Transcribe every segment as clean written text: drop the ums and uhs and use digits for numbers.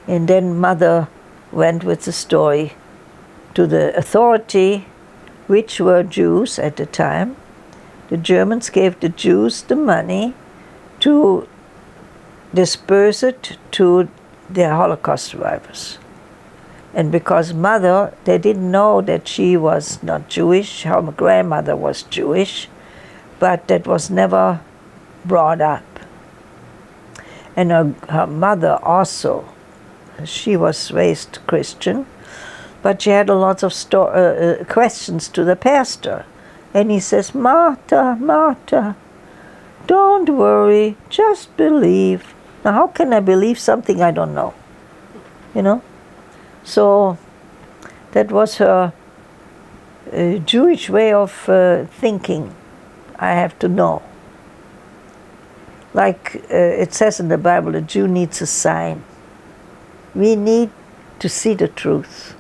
And then mother went with the story to the authority, which were Jews at the time. The Germans gave the Jews the money to disperse it to their Holocaust survivors. And because mother, they didn't know that she was not Jewish. Her grandmother was Jewish, but that was never brought up. And her mother also, she was raised Christian, but she had a lot of questions to the pastor. And he says, Martha, Martha, don't worry, just believe. Now, how can I believe something I don't know? You know? So that was her Jewish way of thinking. I have to know. Like it says in the Bible, a Jew needs a sign. We need to see the truth.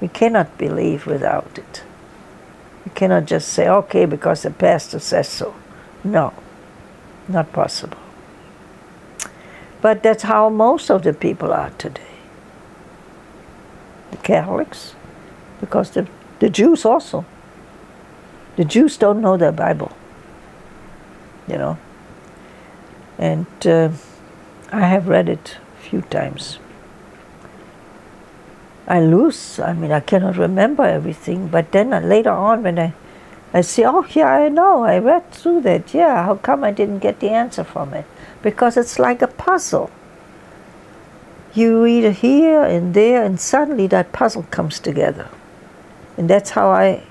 We cannot believe without it. We cannot just say, okay, because the pastor says so. No, not possible. But that's how most of the people are today. The Catholics, because the Jews also. The Jews don't know their Bible, you know. And I have read it a few times. I cannot remember everything, but then later on when I see, oh yeah, I know, I read through that, yeah, how come I didn't get the answer from it? Because it's like a puzzle. You read it here and there, and suddenly that puzzle comes together. And that's how I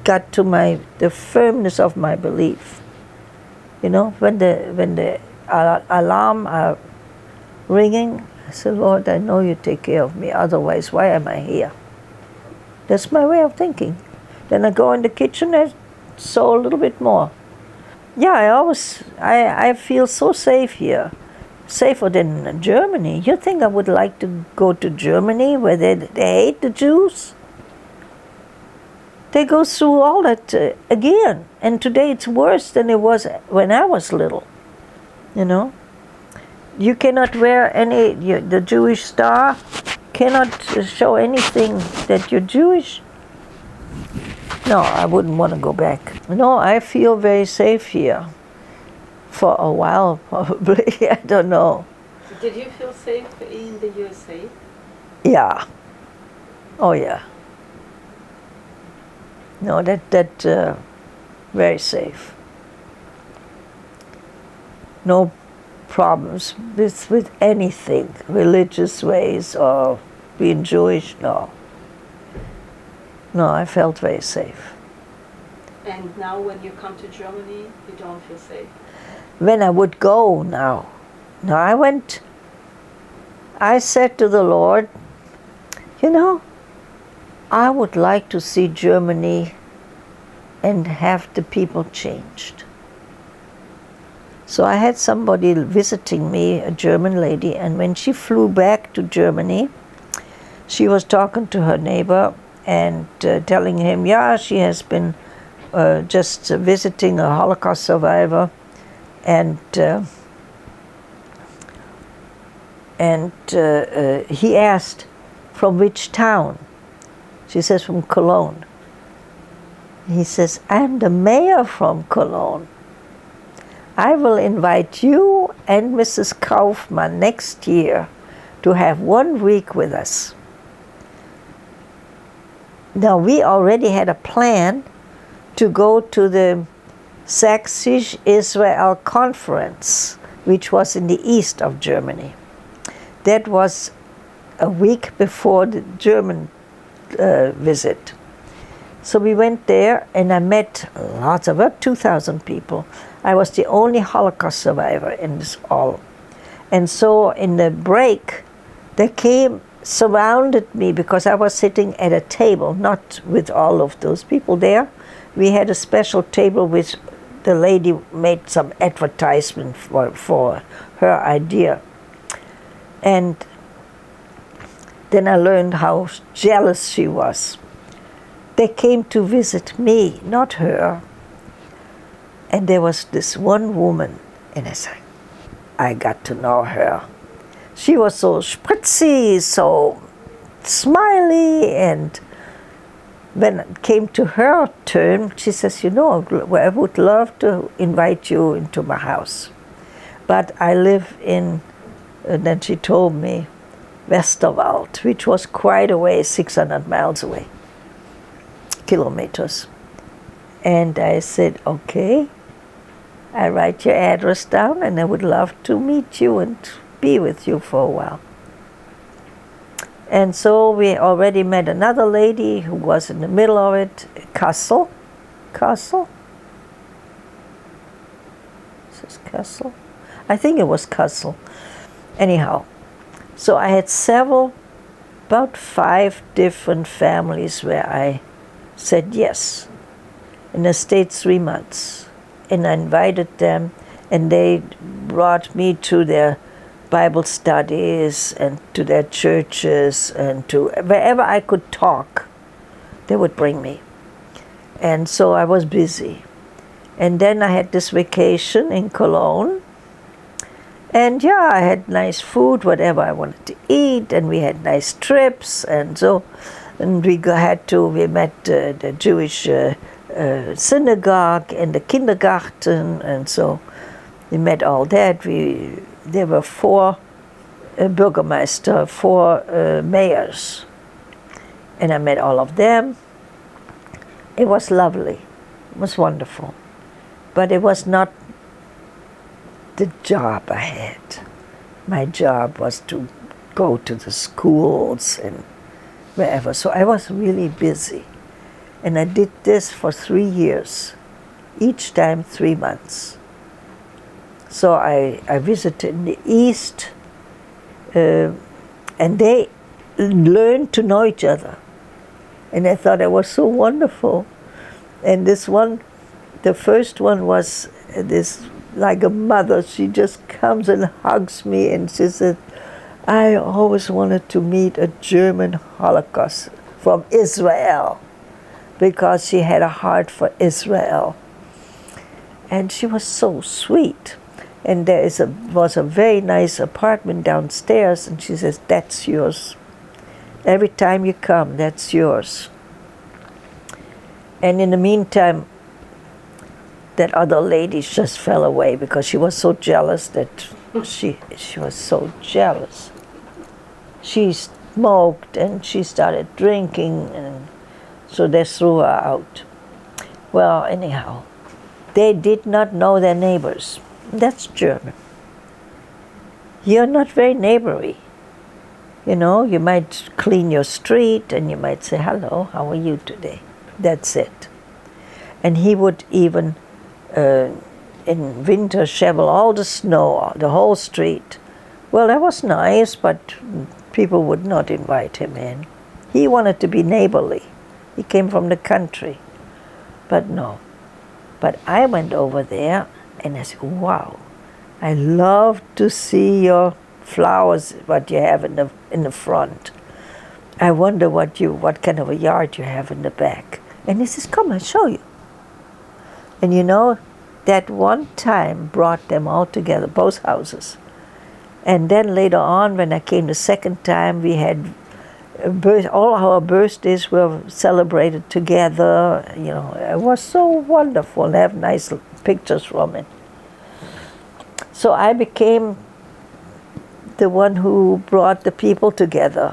got to the firmness of my belief. You know, when the alarm are ringing, I said, Lord, I know you take care of me, otherwise why am I here? That's my way of thinking. Then I go in the kitchen and sew a little bit more. Yeah, I feel so safe here. Safer than Germany. You think I would like to go to Germany where they hate the Jews? They go through all that again. And today it's worse than it was when I was little. You know? You cannot wear the Jewish star, cannot show anything that you're Jewish. No, I wouldn't want to go back. No, I feel very safe here. For a while, probably. I don't know. Did you feel safe in the USA? Yeah. Oh, yeah. No, that very safe. No problems with anything, religious ways or being Jewish, no. No, I felt very safe. And now when you come to Germany, you don't feel safe? When I would go now. I said to the Lord, you know, I would like to see Germany and have the people changed. So I had somebody visiting me, a German lady, and when she flew back to Germany, she was talking to her neighbor and telling him, yeah, she has been just visiting a Holocaust survivor. And he asked, from which town? She says, from Cologne. He says, I'm the mayor from Cologne. I will invite you and Mrs. Kaufmann next year to have 1 week with us. Now, we already had a plan to go to the Sächsisch-Israel Conference, which was in the east of Germany. That was a week before the German visit. So we went there and I met lots of, about 2,000 people. I was the only Holocaust survivor in this all. And so in the break, they came, surrounded me because I was sitting at a table, not with all of those people there. We had a special table which the lady made some advertisement for her idea. And then I learned how jealous she was. They came to visit me, not her. And there was this one woman, and I said, I got to know her. she was so spritzy, so smiley, and when it came to her turn, she says, you know, I would love to invite you into my house. But I live in, and then she told me, Westerwald, which was quite a way, 600 miles away, kilometers. And I said, okay, I write your address down and I would love to meet you and be with you for a while. And so we already met another lady who was in the middle of it, Kassel. Kassel? Is this Kassel? I think it was Kassel. Anyhow, so I had about 5 different families where I said yes. And I stayed 3 months. And I invited them, and they brought me to their Bible studies and to their churches and to wherever I could talk, they would bring me. And so I was busy. And then I had this vacation in Cologne. And yeah, I had nice food, whatever I wanted to eat, and we had nice trips. And so, and we met the Jewish synagogue and the kindergarten, and so we met all that. There were 4 Bürgermeister, 4 mayors, and I met all of them. It was lovely. It was wonderful. But it was not the job I had. My job was to go to the schools and wherever. So I was really busy. And I did this for 3 years, each time 3 months. So I visited in the East, and they learned to know each other. And I thought it was so wonderful. And this one, the first one was this, like a mother. She just comes and hugs me, and she said, I always wanted to meet a German Holocaust from Israel, because she had a heart for Israel. And she was so sweet. And there was a very nice apartment downstairs, and she says, that's yours. Every time you come, that's yours. And in the meantime, that other lady just fell away because she was so jealous that she was so jealous. She smoked and she started drinking, and so they threw her out. Well, anyhow, they did not know their neighbors. That's German. You're not very neighborly. You know, you might clean your street and you might say, hello, how are you today? That's it. And he would even, in winter, shovel all the snow, the whole street. Well, that was nice, but people would not invite him in. He wanted to be neighborly. He came from the country. But no. But I went over there and I said, wow, I love to see your flowers, what you have in the front. I wonder what kind of a yard you have in the back. And he says, come, I'll show you. And you know, that one time brought them all together, both houses. And then later on, when I came the second time, we had all our birthdays were celebrated together. You know, it was so wonderful. I have nice pictures from it. So I became the one who brought the people together.